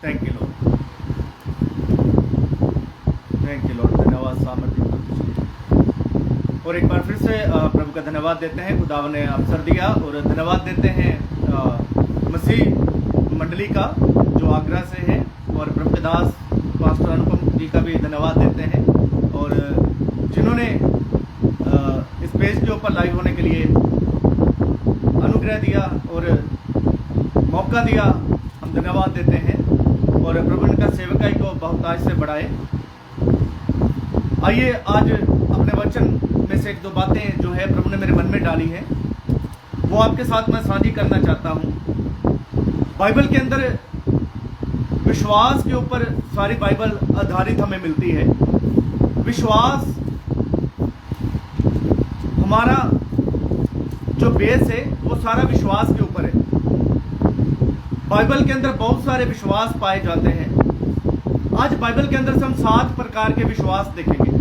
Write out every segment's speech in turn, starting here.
Thank you Lord, thank you Lord. धन्यवाद सामर्थ्य। और एक बार फिर से प्रभु का धन्यवाद देते हैं, खुदा ने अवसर दिया, और धन्यवाद देते हैं मसीह मंडली का जो आगरा से है, और प्रभु के दास पास्टर अनुपम जी का भी धन्यवाद देते हैं, और जिन्होंने इस पेज के ऊपर लाइव होने के लिए अनुग्रह दिया और मौका दिया, हम धन्यवाद देते हैं। और प्रभु इनका सेवकाई को बहुतायत से बढ़ाए। आइए आज अपने वचन में से एक दो बातें जो है प्रभु ने मेरे मन में डाली है, वो आपके साथ मैं साझी करना चाहता हूँ। बाइबल के अंदर विश्वास के ऊपर सारी बाइबल आधारित हमें मिलती है। विश्वास हमारा जो बेस है वो सारा विश्वास के ऊपर है। बाइबल के अंदर बहुत सारे विश्वास पाए जाते हैं। आज बाइबल के अंदर से हम 7 प्रकार के विश्वास देखेंगे।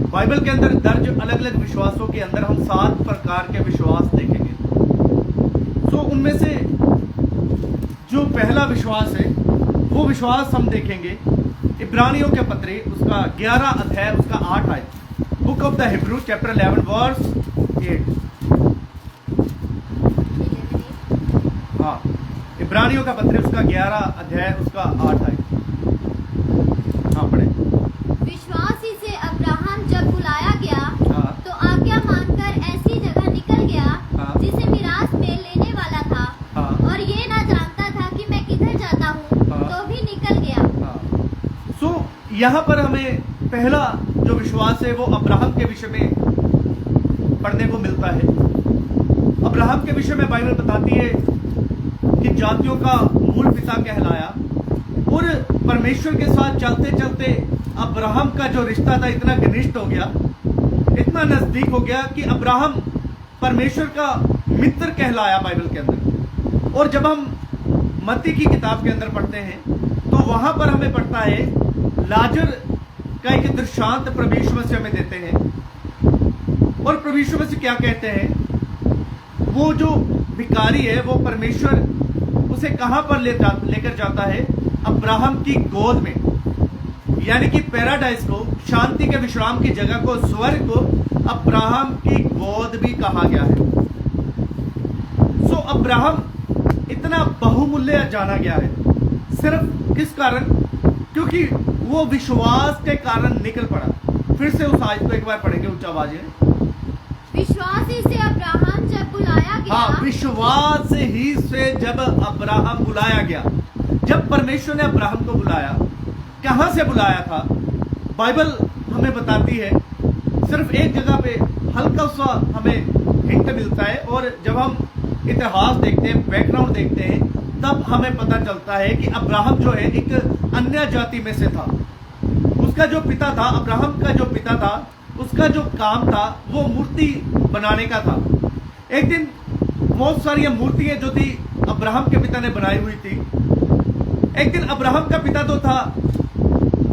बाइबल के अंदर दर्ज अलग अलग विश्वासों के अंदर हम 7 प्रकार के विश्वास देखेंगे। तो उनमें से जो पहला विश्वास है वो विश्वास हम देखेंगे इब्रानियों के पत्री उसका 11 अध्याय उसका 8 आयत। Book of the Hebrew chapter 11 verse 8। हाँ, इब्रानियों का पत्र उसका 11 अध्याय उसका 8 आयत। हाँ, पढ़े। विश्वास ही से अब्राहम जब बुलाया गया हाँ। तो आज्ञा मानकर ऐसी जगह निकल गया हाँ। जिसे मिरास में लेने वाला था। हाँ। और ये ना जानता था कि मैं किधर जाता हूँ। हाँ। तो भी निकल गया। सो यहाँ पर हमें पहला जो विश्वास है वो अब्राहम के विषय में पढ़ने को मिलता है। अब्राहम के विषय में बाइबल बताती है कि जातियों का मूल पिता कहलाया, और परमेश्वर के साथ चलते चलते अब्राहम का जो रिश्ता था इतना घनिष्ठ हो गया, इतना नजदीक हो गया कि अब्राहम परमेश्वर का मित्र कहलाया बाइबल के अंदर। और जब हम मत्ती की किताब के अंदर पढ़ते हैं तो वहां पर हमें पढ़ता है लाजर का एक दृष्टांत प्रभु यीशु मसीह हमें देते हैं। और प्रभु यीशु मसीह क्या कहते हैं, वो जो भिखारी है वो परमेश्वर उसे कहां पर लेकर जाता है, अब्राहम की गोद में, यानी कि पैराडाइज को, शांति के विश्राम की जगह को, स्वर्ग को अब्राहम की गोद भी कहा गया है। सो अब्राहम इतना बहुमूल्य जाना गया है सिर्फ किस कारण, क्योंकि वो विश्वास के कारण निकल पड़ा। फिर से उस आयत को एक बार पढ़ेंगे उच्च आवाज में। विश्वास ही से अब्राहम जब बुलाया गया। हाँ, विश्वास ही से जब अब्राहम बुलाया गया। जब परमेश्वर ने अब्राहम को बुलाया, कहां से बुलाया था बाइबल हमें बताती है। सिर्फ एक जगह पे हल्का सा हमें हिंट मिलता है, और जब हम इतिहास देखते हैं, बैकग्राउंड देखते हैं, तब हमें पता चलता है कि अब्राहम जो है एक अन्य जाति में से था। उसका जो पिता था, अब्राहम का जो पिता था, उसका जो काम था वो मूर्ति बनाने का था। एक दिन बहुत सारी मूर्तियां जो थी अब्राहम के पिता ने बनाई हुई थी। एक दिन अब्राहम का पिता तो था,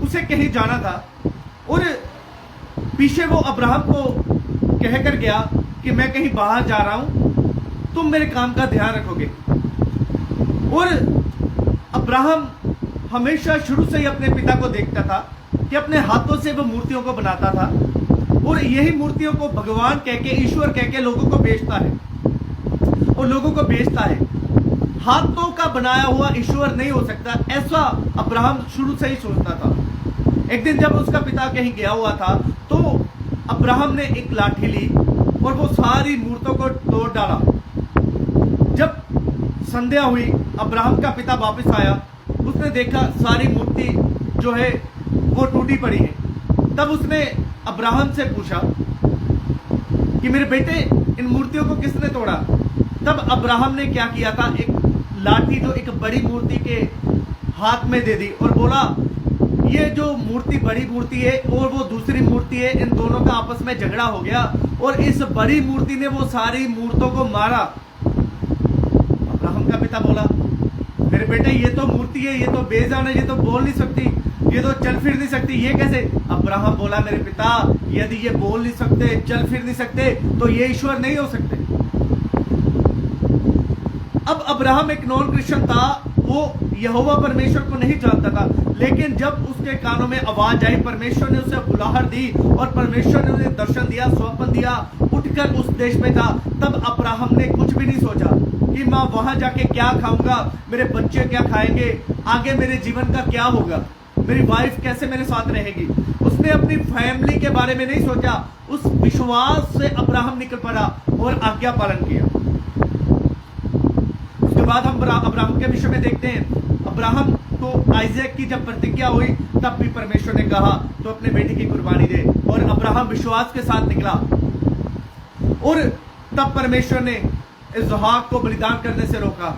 उसे कहीं जाना था, और पीछे वो अब्राहम को कहकर गया कि मैं कहीं बाहर जा रहा हूं, तुम मेरे काम का ध्यान रखोगे। और अब्राहम हमेशा शुरू से ही अपने पिता को देखता था कि अपने हाथों से वो मूर्तियों को बनाता था, और यही मूर्तियों को भगवान कह के, ईश्वर कह के लोगों को बेचता है, और लोगों को बेचता है। हाथों का बनाया हुआ ईश्वर नहीं हो सकता, ऐसा अब्राहम शुरू से ही सोचता था। एक दिन जब उसका पिता कहीं गया हुआ था तो अब्राहम ने एक लाठी ली और वो सारी मूर्तों को तोड़ डाला। जब संध्या हुई, अब्राहम का पिता वापस आया, उसने देखा सारी मूर्ति जो है वो टूटी पड़ी है। तब उसने अब्राहम से पूछा कि मेरे बेटे, इन मूर्तियों को किसने तोड़ा? तब अब्राहम ने क्या किया था, एक लाठी जो एक बड़ी मूर्ति के हाथ में दे दी और बोला, ये जो मूर्ति बड़ी मूर्ति है और वो दूसरी मूर्ति है, इन दोनों का आपस में झगड़ा हो गया और इस बड़ी मूर्ति ने वो सारी मूर्तों को मारा। अब्राहम का पिता बोला, मेरे बेटे ये तो मूर्ति है, ये तो बेजान है, ये तो बोल नहीं सकती, ये तो चल फिर नहीं सकती, ये कैसे? अब्राहम बोला, मेरे पिता, यदि ये बोल नहीं सकते, चल फिर नहीं सकते, तो ये ईश्वर नहीं हो सकते। अब अब्राहम एक नॉन क्रिश्चियन था, वो वो यहोवा परमेश्वर को नहीं जानता था, लेकिन जब उसके कानों में आवाज आई, परमेश्वर ने उसे बुलाहट दी और परमेश्वर ने उसे दर्शन दिया, स्वप्न दिया, उठकर उस देश में था, तब अब्राहम ने कुछ भी नहीं सोचा कि मैं वहां जाके क्या खाऊंगा, मेरे बच्चे क्या खाएंगे, आगे मेरे जीवन का क्या होगा, मेरी वाइफ कैसे मेरे साथ रहेगी। उसने अपनी फैमिली के बारे में नहीं सोचा, उस विश्वास से अब्राहम निकल पड़ा और आज्ञा पालन किया। उसके बाद हम अब्राहम के विषय में देखते हैं। अब्राहम को आइजैक की जब प्रतिज्ञा हुई, तब भी परमेश्वर ने कहा तो अपने बेटे की कुर्बानी दे, और अब्राहम विश्वास के साथ निकला, और तब परमेश्वर ने इसहाक को बलिदान करने से रोका,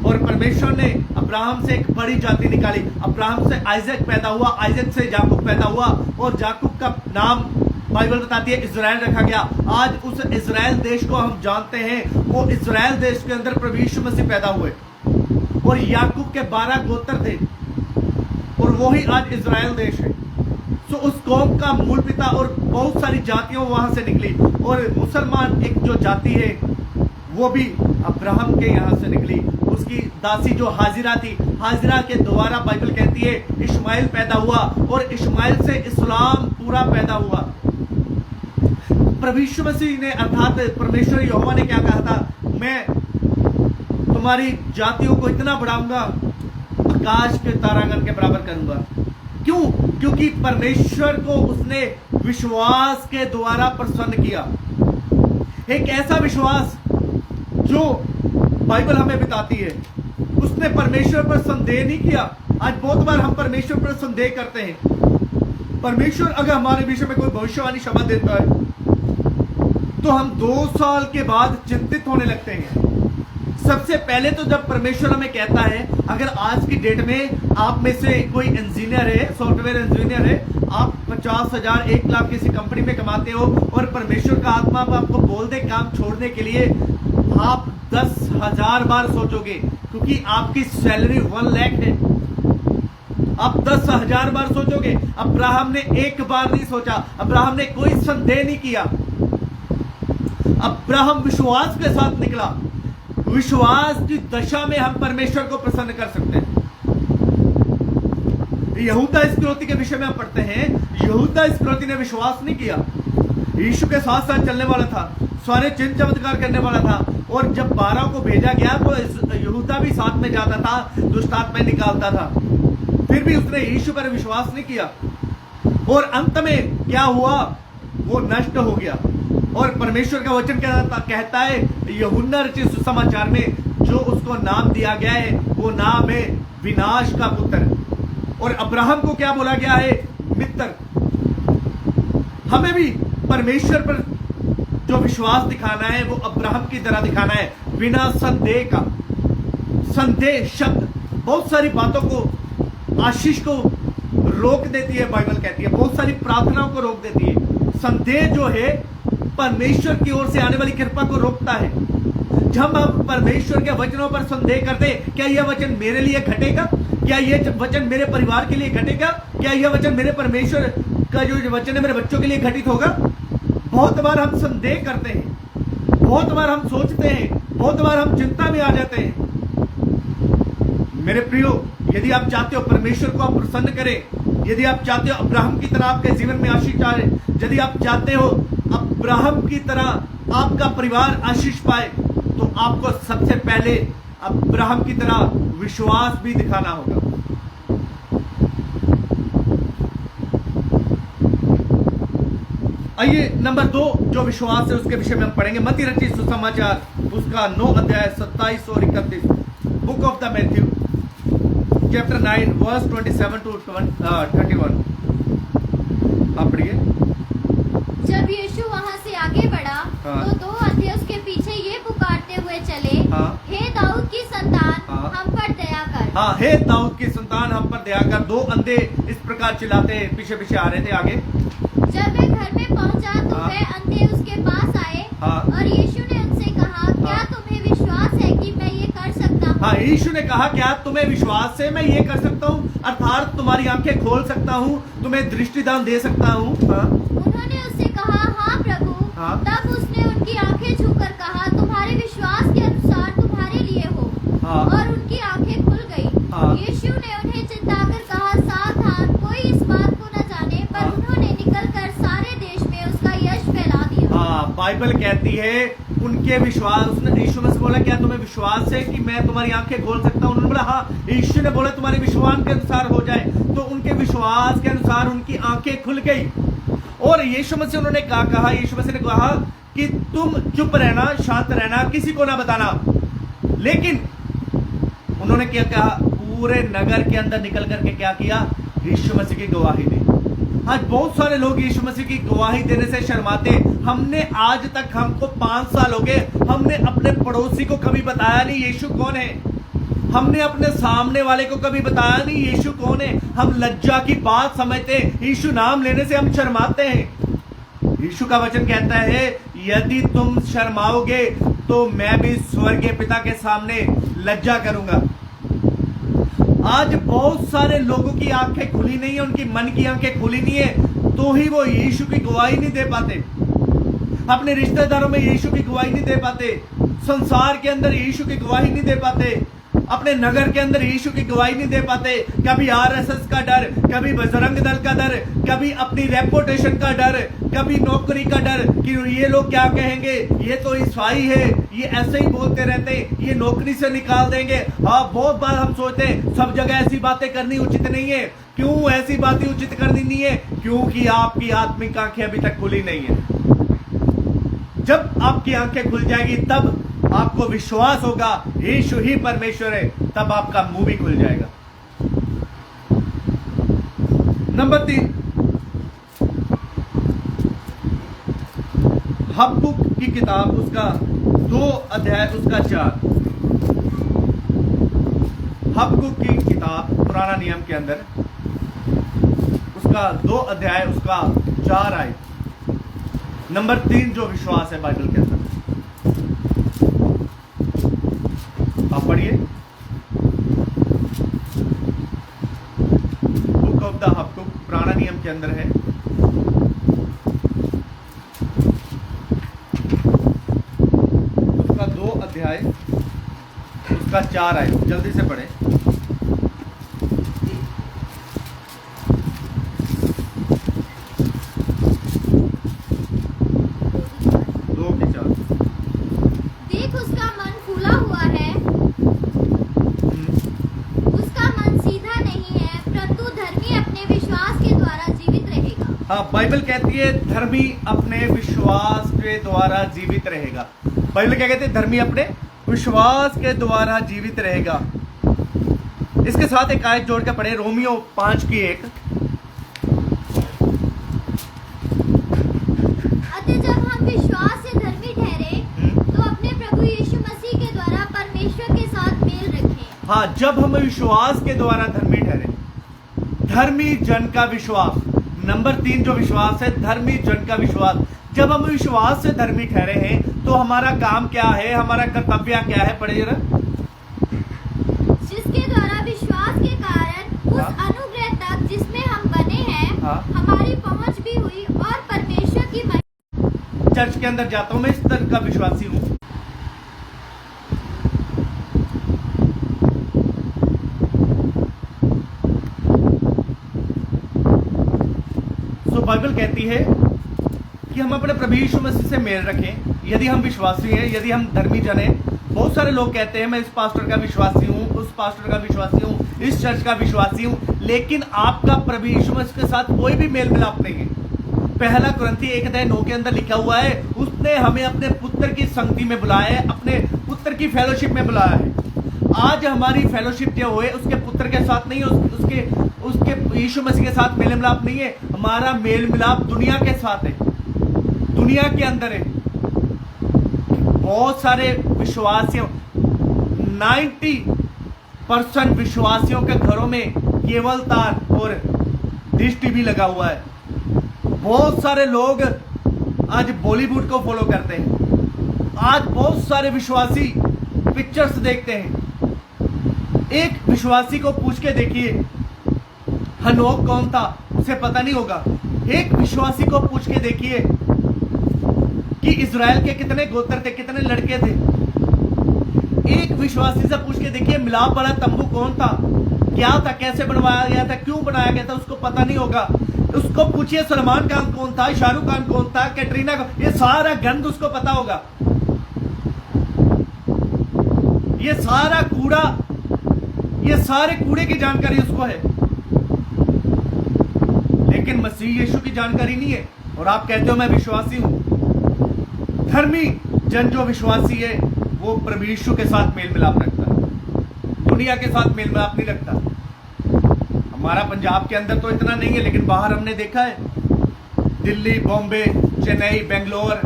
और परमेश्वर ने अब्राहम से एक बड़ी जाति निकाली। अब्राहम से आइजैक पैदा हुआ, आइजैक से याकूब पैदा हुआ, और याकूब का नाम बाइबल बताती है इजराइल रखा गया। आज उस इजराइल देश को हम जानते हैं, वो इजराइल देश के अंदर प्रभु यीशु मसीह पैदा हुए, और याकूब के 12 गोत्र थे, और वही आज इजराइल देश है। तो उस कौम का मूल पिता, और बहुत सारी जातियों वहां से निकली, और मुसलमान एक जो जाति है वो भी अब्राहम के यहाँ से निकली। उसकी दासी जो हाजिरा थी, हाजिरा के द्वारा बाइबल कहती है इस्माइल पैदा हुआ, और इस्माइल से इस्लाम पूरा पैदा हुआ। प्रभु यीशु मसीह ने, अर्थात परमेश्वर यहोवा ने क्या कहा था, मैं तुम्हारी जातियों को इतना बढ़ाऊंगा, आकाश के तारागण के बराबर करूंगा। क्यों? क्योंकि परमेश्वर को उसने विश्वास के द्वारा प्रसन्न किया। एक ऐसा विश्वास जो बाइबल हमें बताती है, उसने परमेश्वर पर संदेह नहीं किया। आज बहुत बार हम परमेश्वर पर संदेह करते हैं। परमेश्वर अगर हमारे विषय में कोई भविष्यवाणी शब्द देता है तो हम 2 साल के बाद चिंतित होने लगते हैं। सबसे पहले तो जब परमेश्वर हमें कहता है, अगर आज की डेट में आप में से कोई इंजीनियर है, सॉफ्टवेयर इंजीनियर है, आप 50,000 1 लाख किसी कंपनी में कमाते हो, और परमेश्वर का आत्मा आपको बोल दे काम छोड़ने के लिए, आप 10,000 बार सोचोगे, क्योंकि आपकी सैलरी 1 लाख है। आप 10,000 बार सोचोगे। अब्राहम ने एक बार नहीं सोचा, अब्राहम ने कोई संदेह नहीं किया। अब्राहम विश्वास के साथ निकला। विश्वास की दशा में हम परमेश्वर को प्रसन्न कर सकते हैं। यहूदा इस्करियोती के विषय में हम पढ़ते हैं, यहूदा इस्करियोती ने विश्वास नहीं किया। यीशु के साथ साथ चलने वाला था, सारे चिन्ह चमत्कार करने वाला था, और जब 12 को भेजा गया तो यहूदा भी साथ में जाता था, दुष्ट आत्माएं निकालता था, फिर भी उसने यीशु पर विश्वास नहीं किया, और अंत में क्या हुआ, वो नष्ट हो गया। और परमेश्वर का वचन कहता है यूहन्ना रचित सुसमाचार में, जो उसको नाम दिया गया है वो नाम है विनाश का पुत्र। और अब्राहम को क्या बोला गया है, मित्र। हमें भी परमेश्वर पर जो विश्वास दिखाना है वो अब्राहम की तरह दिखाना है, बिना संदेह का। संदेह शब्द बहुत सारी बातों को, आशीष को रोक देती है, बाइबल कहती है, बहुत सारी प्रार्थनाओं को रोक देती है। संदेह जो है परमेश्वर की ओर से आने वाली कृपा को रोकता है। जब हम परमेश्वर के वचनों पर संदेह करते, क्या यह वचन मेरे लिए घटेगा, क्या यह वचन मेरे परिवार के लिए घटेगा, क्या यह वचन मेरे परमेश्वर का जो वचन है मेरे बच्चों के लिए घटित होगा। बहुत बार हम संदेह करते हैं, बहुत बार हम सोचते हैं, बहुत बार हम चिंता में आ जाते हैं। मेरे प्रियो, यदि आप चाहते हो परमेश्वर को आप प्रसन्न करें, यदि आप चाहते हो अब्राहम की तरह आपके जीवन में आशीष आए, यदि आप चाहते हो अब्राहम की तरह आपका परिवार आशीष पाए, तो आपको सबसे पहले अब्राहम की तरह विश्वास भी दिखाना होगा। आइए नंबर 2 जो विश्वास है उसके विषय में हम पढ़ेंगे। मत्ती रचित सुसमाचार उसका 9 अध्याय 27 और 31, book of the Matthew chapter 9 verse 27 to 31। आप पढ़िए। जब यीशु वहां से आगे बढ़ा, हाँ। तो 2 अंधे उसके पीछे ये पुकारते हुए चले, हाँ। हे दाऊद की संतान, हाँ। हम पर दया कर। हाँ, हे दाऊद की संतान हम पर दया कर। 2 अंधे इस प्रकार चिल्लाते पीछे पीछे आ रहे थे। आगे जब वे घर में पहुंचा तो हाँ। वे अंधे उसके पास आए, हाँ। और यीशु ने उनसे कहा, क्या हाँ। तुम्हें विश्वास है कि मैं ये कर सकता हूँ? हाँ, यीशु ने कहा क्या तुम्हें विश्वास है मैं ये कर सकता हूँ, अर्थात तुम्हारी आंखें खोल सकता हूँ, तुम्हें दृष्टिदान दे सकता हूँ। हाँ। उन्होंने उससे कहा, हाँ प्रभु। हाँ। तब उसने उनकी आंखें छूकर कहा, तुम्हारे विश्वास के अनुसार तुम्हारे लिए हो। हाँ। और उनकी आंखें खुल गई, कहती है उनके विश्वास, उसने यीशु में से बोला क्या तुम्हें विश्वास है कि मैं तुम्हारी आंखें खोल सकता हूं? उन्होंने बोला हाँ। यीशु ने बोला तुम्हारे विश्वास के अनुसार हो जाए, तो उनके विश्वास के अनुसार उनकी आंखें खुल गई। और यीशु मसीह उन्होंने क्या कहा? यीशु मसीह ने कहा कि तुम चुप रहना, शांत रहना, किसी को ना बताना। लेकिन उन्होंने क्या कहा? पूरे नगर के अंदर निकल करके क्या किया? यीशु मसीह की गवाही दी। आज बहुत सारे लोग यीशु मसीह की गवाही देने से शर्माते। हमने आज तक, हमको 5 साल हो गए, हमने अपने पड़ोसी को कभी बताया नहीं यीशु कौन है। हमने अपने सामने वाले को कभी बताया नहीं यीशु कौन है। हम लज्जा की बात समझते, यीशु नाम लेने से हम शर्माते हैं। यीशु का वचन कहता है यदि तुम शर्माओगे तो मैं भी स्वर्गीय पिता के सामने लज्जा करूंगा। आज बहुत सारे लोगों की आंखें खुली नहीं है, उनकी मन की आंखें खुली नहीं है, तो ही वो यीशु की गवाही नहीं दे पाते। अपने रिश्तेदारों में यीशु की गवाही नहीं दे पाते, संसार के अंदर यीशु की गवाही नहीं दे पाते, अपने नगर के अंदर यीशु की गवाही नहीं दे पाते। कभी आरएसएस का डर, कभी बजरंग दल का डर, कभी अपनी रेपुटेशन का डर, कभी नौकरी का डर कि ये लोग क्या कहेंगे, ये तो ईसाई है, ये ऐसे ही बोलते रहते हैं, ये नौकरी से निकाल देंगे। हाँ, बहुत बार हम सोचते हैं सब जगह ऐसी बातें करनी उचित नहीं है। क्यों ऐसी बातें उचित करनी नहीं है? क्योंकि आपकी आत्मिक आंखें अभी तक खुली नहीं है। जब आपकी आंखें खुल जाएगी तब आपको विश्वास होगा यीशु ही परमेश्वर है, तब आपका मुंह भी खुल जाएगा। नंबर 3, हबक्कुक की किताब, उसका 2 अध्याय उसका 4। हबक्कुक की किताब पुराना नियम के अंदर उसका 2 अध्याय उसका 4 आयत। नंबर 3 जो विश्वास है बाइबल के अंदर, आप पढ़िए। बुक ऑफ द हबक्कुक पुराना नियम के अंदर है, उसका 2 अध्याय उसका 4 आयत। जल्दी से पढ़े। देख उसका मन फूला हुआ है, उसका मन सीधा नहीं है, परंतु धर्मी अपने विश्वास के द्वारा जीवित रहेगा। हाँ, बाइबल कहती है धर्मी अपने विश्वास के द्वारा जीवित रहेगा। बाइबल क्या कहते हैं? धर्मी अपने विश्वास के द्वारा जीवित रहेगा। इसके साथ एक आयत जोड़ के पढ़े, रोमियो 5:1। अतः जब हम विश्वास से धर्मी ठहरे तो अपने प्रभु यीशु मसीह के द्वारा परमेश्वर के साथ मेल रखें। हाँ, जब हम विश्वास के द्वारा धर्मी ठहरे, धर्मी जन का विश्वास। नंबर 3 जो विश्वास है, धर्मी जन का विश्वास। जब हम विश्वास से धर्मी ठहरे हैं तो हमारा काम क्या है, हमारा कर्तव्य क्या है? पढ़े जरा। जिसके द्वारा विश्वास के कारण उस अनुग्रह तक जिसमें हम बने हैं हमारी पहुंच भी हुई और परमेश्वर की महिमा। चर्च के अंदर जाता हूं, मैं इस तरह का विश्वासी हूं। बाइबल कहती है कि हम अपने प्रभु यीशु मसीह से मेल रखें। यदि हम विश्वासी हैं, यदि हम धर्मी जन हैं। बहुत सारे लोग कहते हैं मैं इस पास्टर का विश्वासी हूं, उस पास्टर का विश्वासी हूं, इस चर्च का विश्वासी हूं, लेकिन आपका प्रभु यीशु मसीह के साथ कोई भी मेल मिलाप नहीं है। पहला कुरिन्थी 1:9 के अंदर लिखा हुआ है, उसने हमें अपने पुत्र की संगति में बुलाया है, अपने पुत्र की फेलोशिप में बुलाया है। आज हमारी फेलोशिप जो है उसके पुत्र के साथ नहीं, उसके यीशु मसीह के साथ मेल मिलाप नहीं है। हमारा मेल मिलाप दुनिया के साथ है, दुनिया के अंदर है। बहुत सारे विश्वासियों, 90% विश्वासियों के घरों में केबल तार और डिश टीवी लगा हुआ है। बहुत सारे लोग आज बॉलीवुड को फॉलो करते हैं। आज बहुत सारे विश्वासी पिक्चर्स देखते हैं। एक विश्वासी को पूछ के देखिए हनोक कौन था, उसे पता नहीं होगा। एक विश्वासी को पूछ के देखिए कि इजराइल के कितने गोत्र थे, कितने लड़के थे। एक विश्वासी से पूछ के देखिए मिलाप वाला तंबू कौन था, क्या था, कैसे बनवाया गया था, क्यों बनाया गया था, उसको पता नहीं होगा। उसको पूछिए सलमान खान कौन था, शाहरुख खान कौन था, कैटरीना को, ये सारा गंद उसको पता होगा। ये सारा कूड़ा, ये सारे कूड़े की जानकारी उसको है, लेकिन मसीह यीशु की जानकारी नहीं है। और आप कहते हो मैं विश्वासी हूं। धर्मी जन जो विश्वासी है वो प्रभु यीशु के साथ मेल मिलाप रखता है, दुनिया के साथ मेल मिलाप नहीं रखता। हमारा पंजाब के अंदर तो इतना नहीं है, लेकिन बाहर हमने देखा है, दिल्ली, बॉम्बे, चेन्नई, बेंगलोर,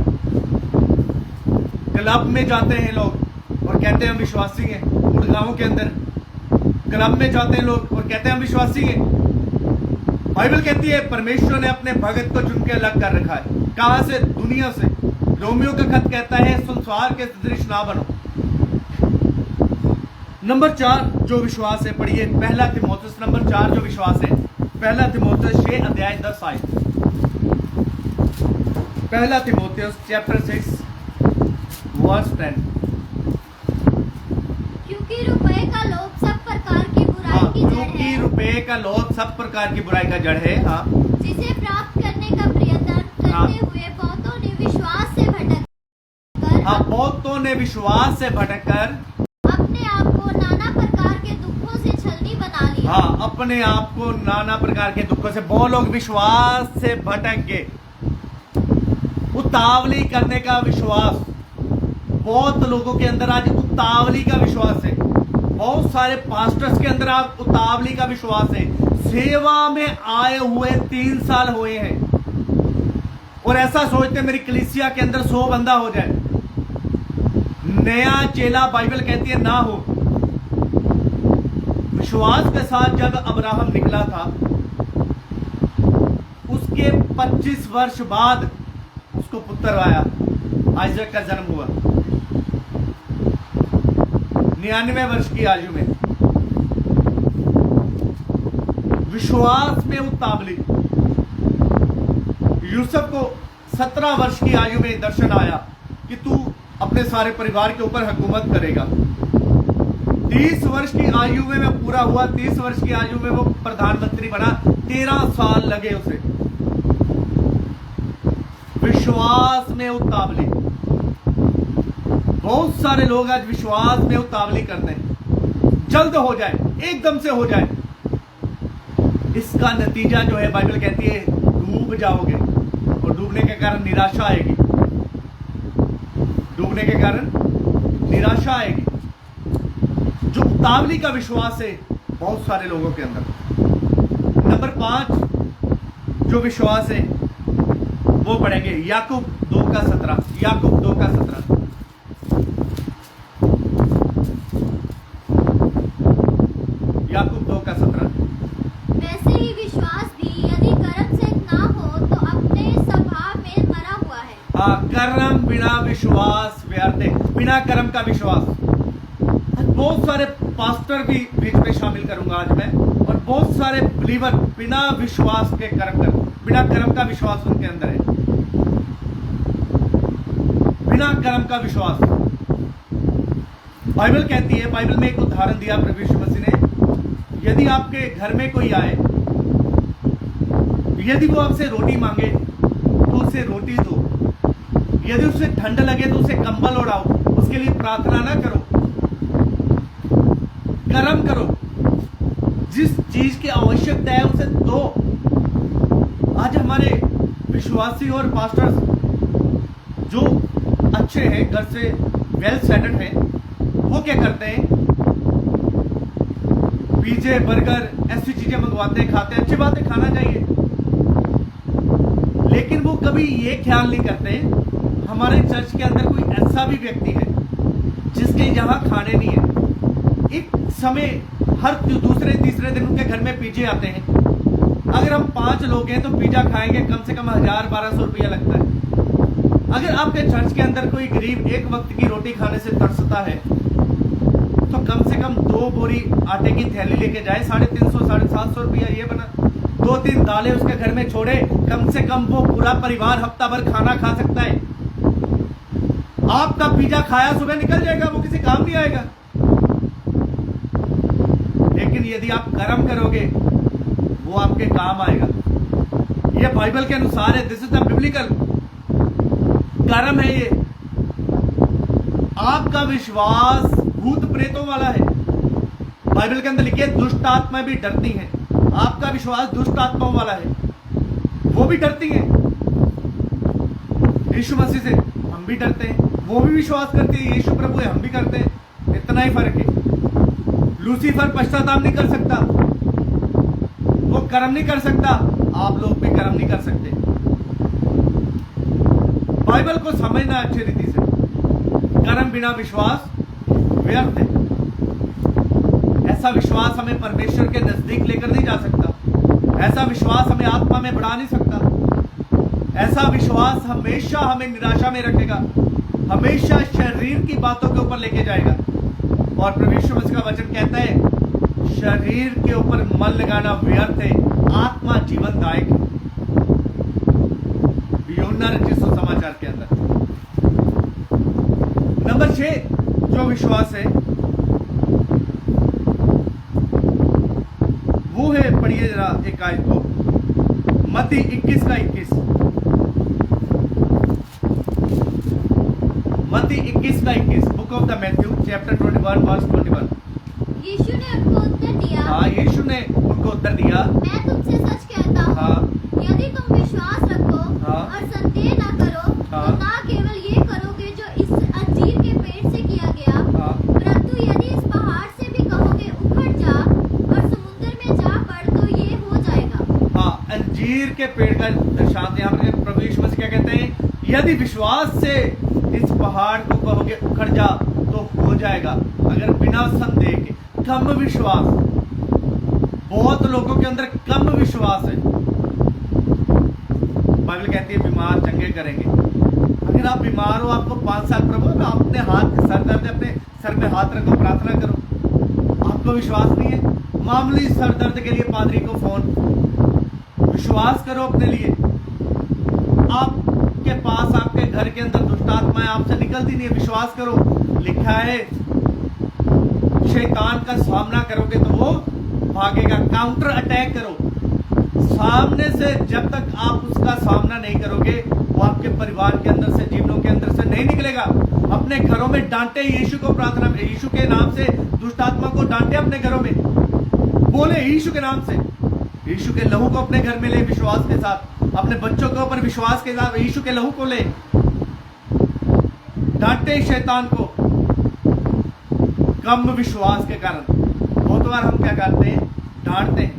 क्लब में जाते हैं लोग और कहते हैं हम विश्वासी हैं। गुड़गांव के अंदर क्लब में जाते हैं लोग और कहते हैं हम विश्वासी हैं। बाइबल कहती है परमेश्वर ने अपने भगत को चुन के अलग कर रखा है। कहां से? दुनिया से। रोमियो का खत कहता है संसार के सदृश ना बनो। नंबर 4 जो विश्वास है, पढ़िए पहला तीमुथियुस नंबर 4 जो विश्वास है, पहला तीमुथियुस 6 अध्याय 10 आयत। पहला तीमुथियुस चैप्टर 6 वर्स 10। क्योंकि रुपए का लोभ सब प्रकार की बुराई की जड़ क्योंकि है। रुपए का लोभ सब प्रकार की बुराई का जड़ है। हाँ, जिसे प्राप्त करने का प्रयत्न करते हुए बहुतों ने विश्वास से भटककर हाँ, बहुतों ने विश्वास से भटककर अपने आप को नाना प्रकार के दुखों से छलनी बना लिया। हाँ, अपने आप को नाना प्रकार के दुखों से, बहुत लोग विश्वास से भटक गए। उतावली करने का विश्वास, बहुत लोगों के अंदर आज उतावली का विश्वास है। बहुत सारे पास्टर्स के अंदर आज उतावली का विश्वास है। सेवा में आए हुए 3 साल हुए हैं और ऐसा सोचते मेरी कलीसिया के अंदर 100 बंदा हो जाए। नया चेला बाइबल कहती है ना हो। विश्वास के साथ जब अब्राहम निकला था, उसके 25 वर्ष बाद उसको पुत्र आया, आइजक का जन्म हुआ 99 वर्ष की आयु में। विश्वास में उतावली। यूसुफ को 17 वर्ष की आयु में दर्शन आया कि तू अपने सारे परिवार के ऊपर हुकूमत करेगा। 30 वर्ष की आयु में वह पूरा हुआ, 30 वर्ष की आयु में वो प्रधानमंत्री बना। 13 साल लगे उसे। विश्वास में उतावली। बहुत सारे लोग आज विश्वास में उतावली करते हैं, जल्द हो जाए, एकदम से हो जाए। इसका नतीजा जो है बाइबल कहती है डूब जाओगे और डूबने के कारण निराशा आएगी। डूबने के कारण निराशा आएगी। जो उतावली का विश्वास है बहुत सारे लोगों के अंदर। नंबर 5 जो विश्वास है वो पढ़ेंगे याकूब 2:17। याकूब 2:17। याकूब 2:17। वैसे ही विश्वास भी यदि कर्म से ना हो तो अपने स्वभाव में मरा हुआ है। हाँ, कर्म बिना विश्वास व्यर्थ है। बिना कर्म का विश्वास। बहुत सारे पास्टर भी बीच में शामिल करूंगा आज मैं, और बहुत सारे बिलीवर बिना विश्वास के कर्म कर, बिना कर्म का विश्वास उनके अंदर है। बिना कर्म का विश्वास। बाइबल कहती है, बाइबल में एक उदाहरण दिया प्रभु यीशु मसीह ने, यदि आपके घर में कोई आए, यदि वो आपसे रोटी मांगे तो उसे रोटी दो, यदि उसे ठंड लगे तो उसे कंबल ओढ़ाओ, उसके लिए प्रार्थना ना करो, कर्म करो। जिस चीज की आवश्यकता है उसे दो। आज हमारे विश्वासी और पास्टर्स जो अच्छे हैं, घर से वेल सेटल्ड हैं, वो क्या करते हैं? पिज़्ज़ा, बर्गर, ऐसी चीजें मंगवाते हैं, खाते हैं। अच्छी बात है, खाना चाहिए, लेकिन वो कभी ये ख्याल नहीं करते हमारे चर्च के अंदर कोई ऐसा भी व्यक्ति है जिसके यहाँ खाने नहीं है। एक समय हर दूसरे तीसरे दिन उनके घर में पिज़्ज़ा आते हैं। अगर हम 5 लोग हैं तो पिज़्ज़ा खाएंगे कम से कम 1000-1200 रुपया लगता है। अगर आपके चर्च के अंदर कोई गरीब एक वक्त की रोटी खाने से तरसता है तो कम से कम 2 बोरी आटे की थैली लेके जाए, 350-750 रुपया ये बना, 2-3 दालें उसके घर में छोड़े, कम से कम वो पूरा परिवार हफ्ता भर खाना खा सकता है। आपका पिज़्ज़ा खाया सुबह निकल जाएगा, वो किसी काम नहीं आएगा। लेकिन यदि आप कर्म करोगे वो आपके काम आएगा। ये बाइबल के अनुसार है, दिस इज द बिब्लिकल कर्म है ये। आपका विश्वास भूत प्रेतों वाला है। बाइबल के अंदर लिखे दुष्ट आत्मा भी डरती हैं। आपका विश्वास दुष्ट आत्माओं वाला है, वो भी डरती हैं। यीशु मसीह से हम भी डरते हैं, वो भी विश्वास करते हैं यीशु प्रभु है, हम भी करते हैं, इतना ही फर्क है। लूसीफर पश्चाताप नहीं कर सकता, वो कर्म नहीं कर सकता, आप लोग भी कर्म नहीं कर सकते। बाइबल को समझना अच्छी रीति से। कर्म बिना विश्वास व्यर्थ है। ऐसा विश्वास हमें परमेश्वर के नजदीक लेकर नहीं जा सकता। ऐसा विश्वास हमें आत्मा में बढ़ा नहीं सकता। ऐसा विश्वास हमेशा हमें निराशा में रखेगा, हमेशा शरीर की बातों के ऊपर लेके जाएगा। और प्रभु यीशु मसीह का वचन कहता है शरीर के ऊपर मन लगाना व्यर्थ है, आत्मा जीवनदायक है। यूहन्ना रचित सुसमाचार के अंदर नंबर 6 जो विश्वास है वो है, पढ़िए जरा एक आयत को, मत्ती 21 का 21। मत्ती 21 का 21, book of the Matthew chapter 21 verse 21। यीशु ने उनको उत्तर दिया, हाँ, यीशु ने उनको उत्तर दिया, मैं तुमसे सच कहता हूँ, हाँ, यदि तुम विश्वास रखो हाँ, और संदेह न करो, हाँ, तो ना केवल ये करोगे जो इस अंजीर के पेड़ से किया गया, हाँ, परंतु यदि इस पहाड़ से भी कहोगे उखड़ जा और समुद्र में जा पड़, तो ये हो जाएगा। हाँ, अंजीर के पेड़ का दृष्टांत यहाँ पर प्रभु यीशु मसीह क्या कहते हैं, यदि विश्वास से इस पहाड़ को कहोगे उखड़ जा तो हो जाएगा। अगर बिना संदेह के, कम विश्वास, बहुत लोगों के अंदर कम विश्वास है। बाइबल कहती है बीमार चंगे करेंगे। अगर आप बीमार हो, आपको 5 साल प्रभु, तो अपने हाथ सर दर्द, अपने सर में हाथ रखो, प्रार्थना करो। आपको विश्वास नहीं है, मामूली सर दर्द के लिए पादरी को फोन, विश्वास करो अपने लिए। आपके पास, आपके घर के अंदर दुष्ट आत्माएं आपसे निकलती नहीं है, विश्वास करो। लिखा है शैतान का सामना करोगे तो वो भागेगा। काउंटर अटैक करो सामने से। जब तक आप उसका सामना नहीं करोगे, वो आपके परिवार के अंदर से, जीवनों के अंदर से नहीं निकलेगा। अपने घरों में डांटे, यीशु को प्रार्थना में, यीशु के नाम से दुष्ट आत्मा को डांटे अपने घरों में, बोले यीशु के नाम से। यीशु के लहू को अपने घर में ले विश्वास के साथ, अपने बच्चों के ऊपर विश्वास के साथ यीशु के लहू को ले, डांटे शैतान को कम विश्वास के कारण। बहुत बार हम क्या करते हैं, डांटते हैं,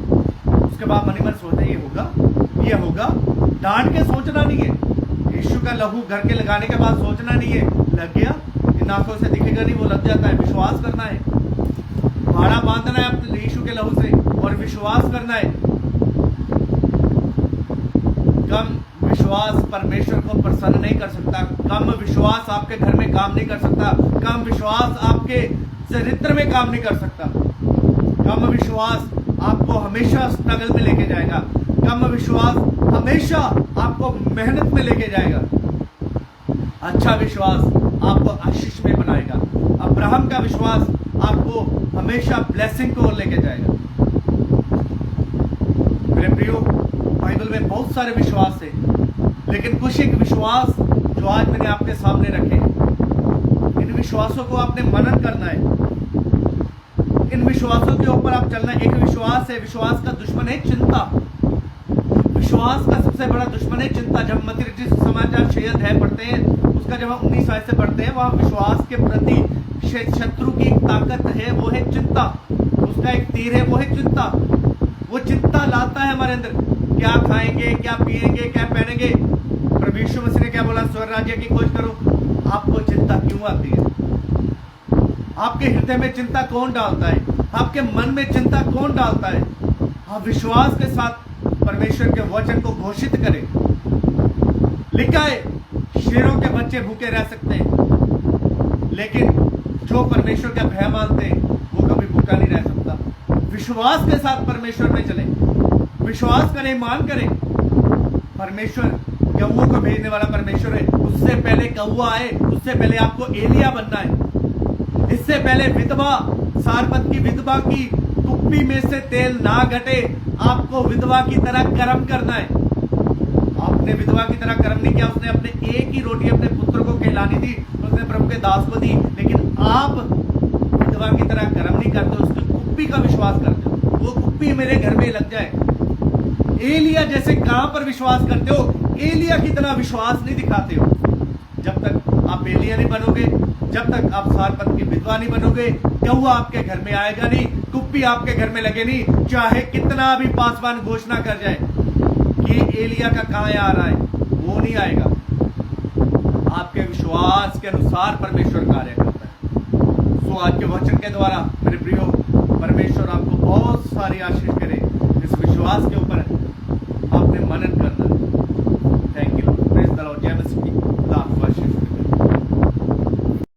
उसके बाद मन ही मन सोचते हैं ये होगा, ये होगा। डांट के सोचना नहीं है। यीशु का लहू घर के लगाने के बाद सोचना नहीं है, लग गया, इन आंखों से दिखेगा नहीं, वो लग जाता है। विश्वास करना है, भाड़ा बांधना है अपने यीशु के लहू से और विश्वास करना है। कम विश्वास परमेश्वर को प्रसन्न नहीं कर सकता। कम विश्वास आपके घर में काम नहीं कर सकता। कम विश्वास आपके चरित्र में काम नहीं कर सकता। कम विश्वास आपको हमेशा स्ट्रगल में लेके जाएगा। कम विश्वास हमेशा आपको मेहनत में लेके जाएगा। अच्छा विश्वास आपको आशीष में बनाएगा। अब्राहम का विश्वास आपको हमेशा ब्लेसिंग को लेके जाएगा। मेरे प्रियो, बाइबल में बहुत सारे विश्वास है, लेकिन कुछ एक विश्वास जो आज मैंने आपके सामने रखे, इन विश्वासों को आपने मनन करना है। इन विश्वासों के ऊपर आप चलना है। एक विश्वास है, विश्वास का दुश्मन है चिंता। विश्वास का सबसे बड़ा दुश्मन है चिंता। जब मत्ती रचित सुसमाचार 6 अध्याय पढ़ते हैं, उसका जब हम 19 आयत से पढ़ते हैं, वहां विश्वास के प्रति शत्रु की एक ताकत है, वो है चिंता। उसका एक तीर है, वो है चिंता। वो चिंता लाता है हमारे अंदर, क्या खाएंगे, क्या पिएंगे, क्या पहनेंगे। प्रभु यीशु मसीह ने क्या बोला, स्वर्ग राज्य की खोज करो। आपको चिंता क्यों आती है? आपके हृदय में चिंता कौन डालता है? आपके मन में चिंता कौन डालता है? आप विश्वास के साथ परमेश्वर के वचन को घोषित करें। लिखा है शेरों के बच्चे भूखे रह सकते हैं, लेकिन जो परमेश्वर का भय मानते हैं वो कभी भूखा नहीं रह सकता। विश्वास के साथ परमेश्वर में चले, विश्वास करें, ईमान करें। परमेश्वर कौओं को भेजने वाला परमेश्वर है। उससे पहले कौआ आए, उससे पहले आपको एलिया बनना है। इससे पहले विधवा, सारपत की विधवा की कुप्पी में से तेल ना घटे, आपको विधवा की तरह कर्म करना है। उसने विधवा की तरह कर्म नहीं किया, उसने अपने एक ही रोटी अपने पुत्र को खिलानी थी, उसने प्रभु के दास को दी। लेकिन आप विधवा की तरह कर्म नहीं करते, उसकी कुप्पी का विश्वास करते हो, वो कुप्पी मेरे घर में लग जाए। एलिया जैसे कहां पर विश्वास करते हो, एलिया की तरह विश्वास नहीं दिखाते हो। जब तक आप एलिया नहीं बनोगे, जब तक आप सारपत की विधवा नहीं बनोगे, कौवा आपके घर में आएगा नहीं, कुप्पी आपके घर में लगे नहीं, चाहे कितना भी पासवान घोषणा कर जाए कि एलिया का कहां आ रहा है, वो नहीं आएगा। आपके विश्वास के अनुसार परमेश्वर कार्य करता है। सो आज के वचन के द्वारा मेरे प्रियो, परमेश्वर आपको बहुत सारी आशीष करे इस विश्वास के